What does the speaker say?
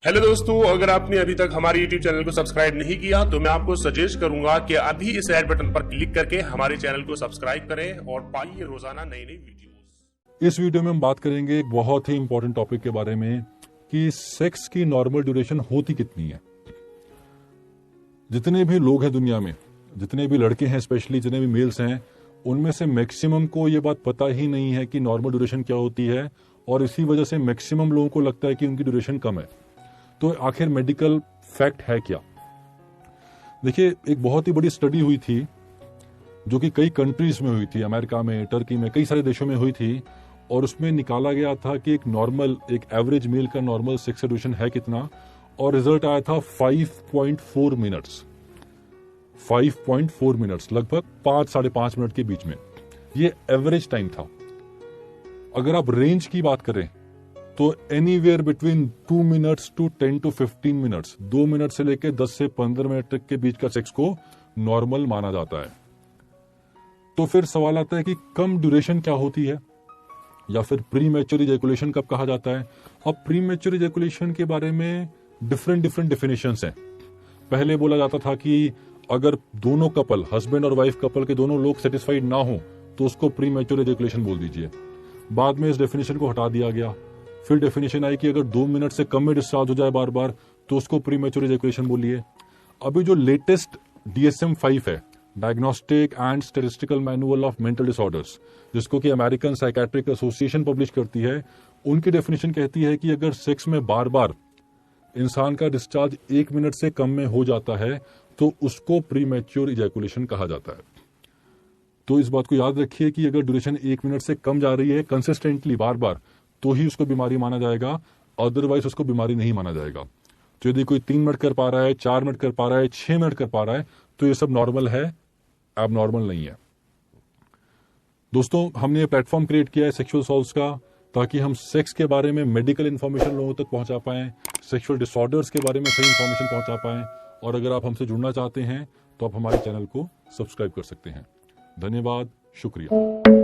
Hello दोस्तों, अगर आपने अभी तक हमारे YouTube चैनल को सब्सक्राइब नहीं किया तो मैं आपको सजेस्ट करूंगा कि अभी इस ऐड बटन पर क्लिक करके हमारे चैनल को सब्सक्राइब करें और पाइए रोजाना नई नई वीडियोस। इस वीडियो में हम बात करेंगे एक बहुत ही इंपॉर्टेंट टॉपिक के बारे में कि सेक्स की नॉर्मल ड्यूरेशन होती कितनी है। जितने भी लोग हैं दुनिया में, जितने भी लड़के हैं, स्पेशली जितने भी मेल्स हैं, उनमें से मैक्सिमम को ये बात पता ही नहीं है कि नॉर्मल ड्यूरेशन क्या होती है, और इसी वजह से मैक्सिमम लोगों को लगता है कि उनकी ड्यूरेशन कम है। तो आखिर मेडिकल फैक्ट है क्या? देखिए, एक बहुत ही बड़ी स्टडी हुई थी जो कि कई कंट्रीज में हुई थी, अमेरिका में, टर्की में, कई सारे देशों में हुई थी, और उसमें निकाला गया था कि एक एवरेज मेल का नॉर्मल सेक्स ड्यूरेशन है कितना, और रिजल्ट आया था 5.4 मिनट्स। 5.4 मिनट्स, लगभग 5-5.5 मिनट के बीच में ये एवरेज टाइम था। अगर आप रेंज की बात करें तो anywhere between 2 minutes to 10 to 15 minutes, 2 minute से लेकर 10 से 15 मिनट तक के बीच का सेक्स को नॉर्मल माना जाता है। तो फिर सवाल आता है कि कम ड्यूरेशन क्या होती है, या फिर प्री मैच्योर इजैकुलेशन कब कहा जाता है। अब प्री मैच्योर इजैकुलेशन के बारे में डिफरेंट डेफिनेशंस हैं। पहले बोला जाता था कि अगर दोनों कपल, हस्बैंड और वाइफ कपल के दोनों लोग सेटिस्फाइड ना हो तो उसको प्री मैच्योर इजैकुलेशन बोल दीजिए। बाद में इस डेफिनेशन को हटा दिया गया। फिर डेफिनेशन आई कि अगर 2 मिनट से कम में डिस्चार्ज हो जाए बार बार तो उसको प्री मैच्योर इजैकुलेशन बोलिए। अभी जो लेटेस्ट DSM-5 है, diagnostic and statistical manual of mental disorders, जिसको कि अमेरिकन साइकेट्रिक एसोसिएशन पब्लिश करती है, उनकी डेफिनेशन कहती है कि अगर सेक्स में बार बार इंसान का डिस्चार्ज 1 मिनट से कम में हो जाता है तो उसको प्री मैच्योर इजैकुलेशन कहा जाता है। तो इस बात को याद रखिए कि अगर ड्यूरेशन 1 मिनट से कम जा रही है कंसिस्टेंटली बार बार, तो ही उसको बीमारी माना जाएगा, अदरवाइज उसको बीमारी नहीं माना जाएगा। तो यदि कोई 3 मिनट कर पा रहा है, 4 मिनट कर पा रहा है, 6 मिनट कर पा रहा है, तो ये सब नॉर्मल है, अब नॉर्मल नहीं है। दोस्तों, हमने ये प्लेटफॉर्म क्रिएट किया है सेक्सुअल सॉल्व्स का, ताकि हम सेक्स के बारे में मेडिकल इन्फॉर्मेशन लोगों तक पहुंचा पाएं, सेक्सुअल डिसऑर्डर्स के बारे में सही इन्फॉर्मेशन पहुंचा पाएं। और अगर आप हमसे जुड़ना चाहते हैं तो आप हमारे चैनल को सब्सक्राइब कर सकते हैं। धन्यवाद, शुक्रिया।